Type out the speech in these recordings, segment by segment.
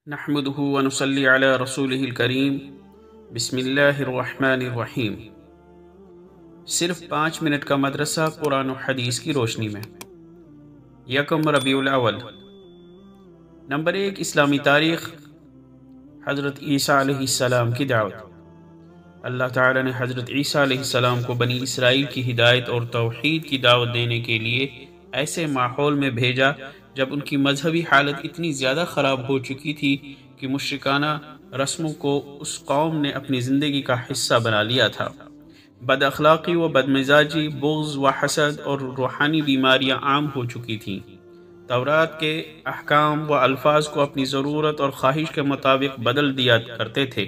نحمده ونصلي على رسوله الکریم بسم اللہ الرحمن الرحیم۔ صرف 5 منٹ کا مدرسہ قرآن و حدیث کی روشنی میں۔ یکم ربیع الاول۔ نمبر 1، اسلامی تاریخ۔ حضرت عیسیٰ علیہ السلام کی دعوت۔ اللہ تعالی نے حضرت عیسیٰ علیہ السلام کو بنی اسرائیل کی ہدایت اور توحید کی دعوت دینے کے لیے ایسے ماحول میں بھیجا جب ان کی مذہبی حالت اتنی زیادہ خراب ہو چکی تھی کہ مشرکانہ رسموں کو اس قوم نے اپنی زندگی کا حصہ بنا لیا تھا۔ بد اخلاقی و بدمزاجی، بغض و حسد اور روحانی بیماریاں عام ہو چکی تھیں۔ تورات کے احکام و الفاظ کو اپنی ضرورت اور خواہش کے مطابق بدل دیا کرتے تھے۔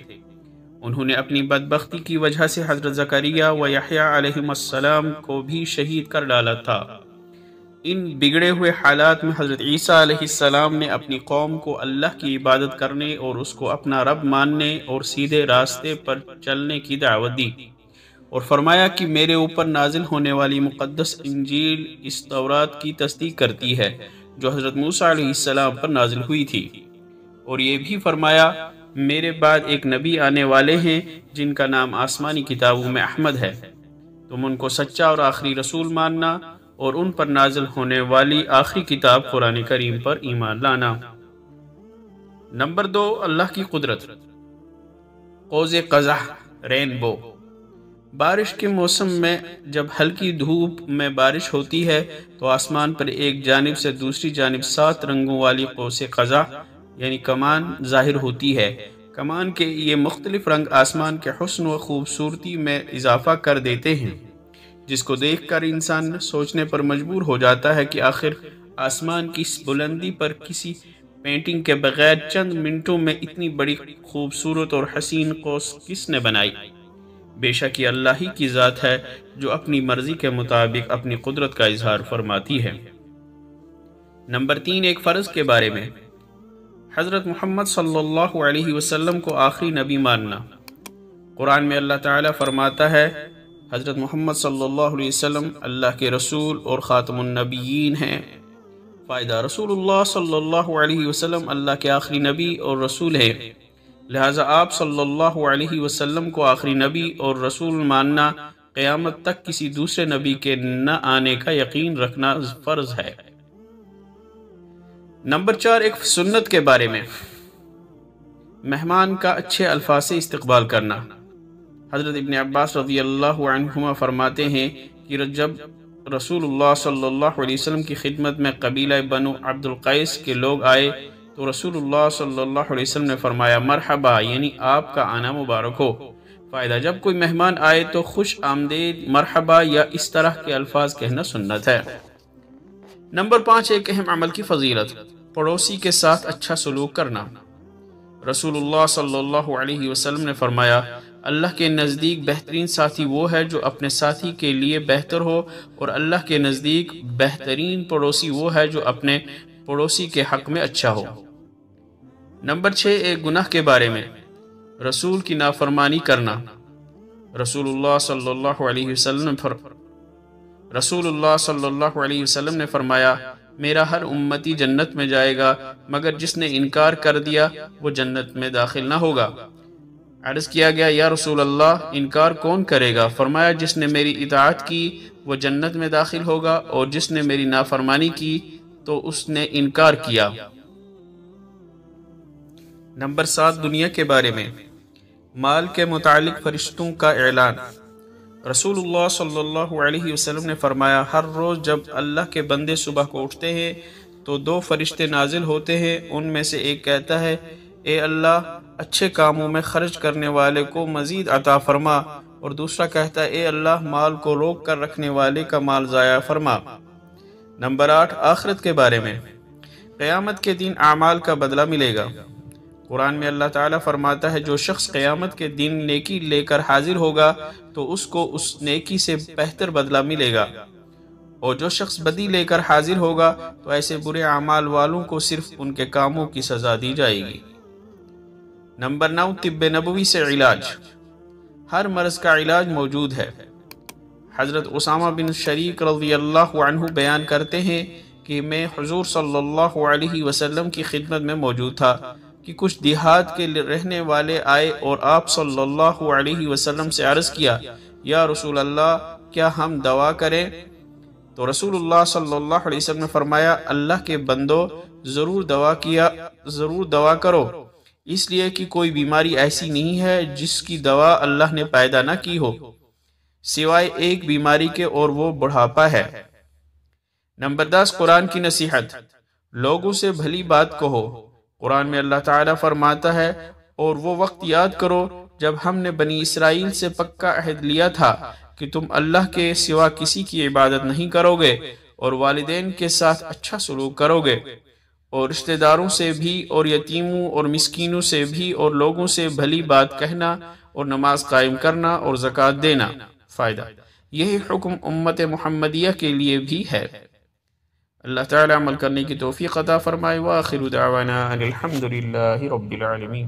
انہوں نے اپنی بدبختی کی وجہ سے حضرت زکریا و یحییٰ علیہم السلام کو بھی شہید کر ڈالا تھا۔ ان بگڑے ہوئے حالات میں حضرت عیسیٰ علیہ السلام نے اپنی قوم کو اللہ کی عبادت کرنے اور اس کو اپنا رب ماننے اور سیدھے راستے پر چلنے کی دعوت دی، اور فرمایا کہ میرے اوپر نازل ہونے والی مقدس انجیل اس تورات کی تصدیق کرتی ہے جو حضرت موسیٰ علیہ السلام پر نازل ہوئی تھی، اور یہ بھی فرمایا میرے بعد ایک نبی آنے والے ہیں جن کا نام آسمانی کتابوں میں احمد ہے، تم ان کو سچا اور آخری رسول ماننا اور ان پر نازل ہونے والی آخری کتاب قرآن کریم پر ایمان لانا۔ نمبر 2، اللہ کی قدرت۔ قوس قزح، رینبو۔ بارش کے موسم میں جب ہلکی دھوپ میں بارش ہوتی ہے تو آسمان پر ایک جانب سے دوسری جانب 7 رنگوں والی قوس قزح یعنی کمان ظاہر ہوتی ہے۔ کمان کے یہ مختلف رنگ آسمان کے حسن و خوبصورتی میں اضافہ کر دیتے ہیں، جس کو دیکھ کر انسان سوچنے پر مجبور ہو جاتا ہے کہ آخر آسمان کی اس بلندی پر کسی پینٹنگ کے بغیر چند منٹوں میں اتنی بڑی خوبصورت اور حسین قوس کس نے بنائی؟ بے شک یہ اللہ ہی کی ذات ہے جو اپنی مرضی کے مطابق اپنی قدرت کا اظہار فرماتی ہے۔ نمبر 3، ایک فرض کے بارے میں۔ حضرت محمد صلی اللہ علیہ وسلم کو آخری نبی ماننا۔ قرآن میں اللہ تعالی فرماتا ہے حضرت محمد صلی اللہ علیہ وسلم اللہ کے رسول اور خاتم النبیین ہیں۔ فائدہ: رسول اللہ صلی اللہ علیہ وسلم اللہ کے آخری نبی اور رسول ہیں، لہٰذا آپ صلی اللہ علیہ وسلم کو آخری نبی اور رسول ماننا قیامت تک کسی دوسرے نبی کے نہ آنے کا یقین رکھنا فرض ہے۔ نمبر 4، ایک سنت کے بارے میں۔ مہمان کا اچھے الفاظ سے استقبال کرنا۔ حضرت ابن عباس رضی اللہ عنہما فرماتے ہیں کہ جب رسول اللہ صلی اللہ علیہ وسلم کی خدمت میں قبیلہ بنو عبد القیس کے لوگ آئے تو رسول اللہ صلی اللہ علیہ وسلم نے فرمایا مرحبا، یعنی آپ کا آنا مبارک ہو۔ فائدہ: جب کوئی مہمان آئے تو خوش آمدید، مرحبا یا اس طرح کے الفاظ کہنا سنت ہے۔ نمبر 5، ایک اہم عمل کی فضیلت۔ پڑوسی کے ساتھ اچھا سلوک کرنا۔ رسول اللہ صلی اللہ علیہ وسلم نے فرمایا اللہ کے نزدیک بہترین ساتھی وہ ہے جو اپنے ساتھی کے لیے بہتر ہو، اور اللہ کے نزدیک بہترین پڑوسی وہ ہے جو اپنے پڑوسی کے حق میں اچھا ہو۔ نمبر 6، ایک گناہ کے بارے میں۔ رسول کی نافرمانی کرنا۔ رسول اللہ صلی اللہ علیہ وسلم نے فرمایا میرا ہر امتی جنت میں جائے گا مگر جس نے انکار کر دیا وہ جنت میں داخل نہ ہوگا۔ عرض کیا گیا یا رسول اللہ انکار کون کرے گا؟ فرمایا جس نے میری اطاعت کی وہ جنت میں داخل ہوگا، اور جس نے میری نافرمانی کی تو اس نے انکار کیا۔ نمبر 7، دنیا کے بارے میں۔ مال کے متعلق فرشتوں کا اعلان۔ رسول اللہ صلی اللہ علیہ وسلم نے فرمایا ہر روز جب اللہ کے بندے صبح کو اٹھتے ہیں تو 2 فرشتے نازل ہوتے ہیں، ان میں سے ایک کہتا ہے اے اللہ اچھے کاموں میں خرچ کرنے والے کو مزید عطا فرما، اور دوسرا کہتا ہے اے اللہ مال کو روک کر رکھنے والے کا مال ضائع فرما۔ نمبر 8، آخرت کے بارے میں۔ قیامت کے دن اعمال کا بدلہ ملے گا۔ قرآن میں اللہ تعالیٰ فرماتا ہے جو شخص قیامت کے دن نیکی لے کر حاضر ہوگا تو اس کو اس نیکی سے بہتر بدلہ ملے گا، اور جو شخص بدی لے کر حاضر ہوگا تو ایسے برے اعمال والوں کو صرف ان کے کاموں کی سزا دی جائے گی۔ نمبر 9، طب نبوی سے علاج۔ ہر مرض کا علاج موجود ہے۔ حضرت اسامہ بن شریک رضی اللہ عنہ بیان کرتے ہیں کہ میں حضور صلی اللہ علیہ وسلم کی خدمت میں موجود تھا کہ کچھ دیہات کے رہنے والے آئے اور آپ صلی اللہ علیہ وسلم سے عرض کیا، یا رسول اللہ کیا ہم دوا کریں؟ تو رسول اللہ صلی اللہ علیہ وسلم نے فرمایا، اللہ کے بندو ضرور دوا کرو، اس لیے کہ کوئی بیماری ایسی نہیں ہے جس کی دوا اللہ نے پیدا نہ کی ہو سوائے ایک بیماری کے، اور وہ بڑھاپا ہے۔ نمبر 10، قرآن کی نصیحت۔ لوگوں سے بھلی بات کہو۔ قرآن میں اللہ تعالیٰ فرماتا ہے، اور وہ وقت یاد کرو جب ہم نے بنی اسرائیل سے پکا عہد لیا تھا کہ تم اللہ کے سوا کسی کی عبادت نہیں کرو گے، اور والدین کے ساتھ اچھا سلوک کرو گے، اور رشتہ داروں سے بھی، اور یتیموں اور مسکینوں سے بھی، اور لوگوں سے بھلی بات کہنا، اور نماز قائم کرنا، اور زکوٰۃ دینا۔ فائدہ، یہی حکم امت محمدیہ کے لیے بھی ہے۔ اللہ تعالیٰ عمل کرنے کی توفیق عطا فرمائے۔ وآخر دعوانا ان الحمد للہ رب العالمین۔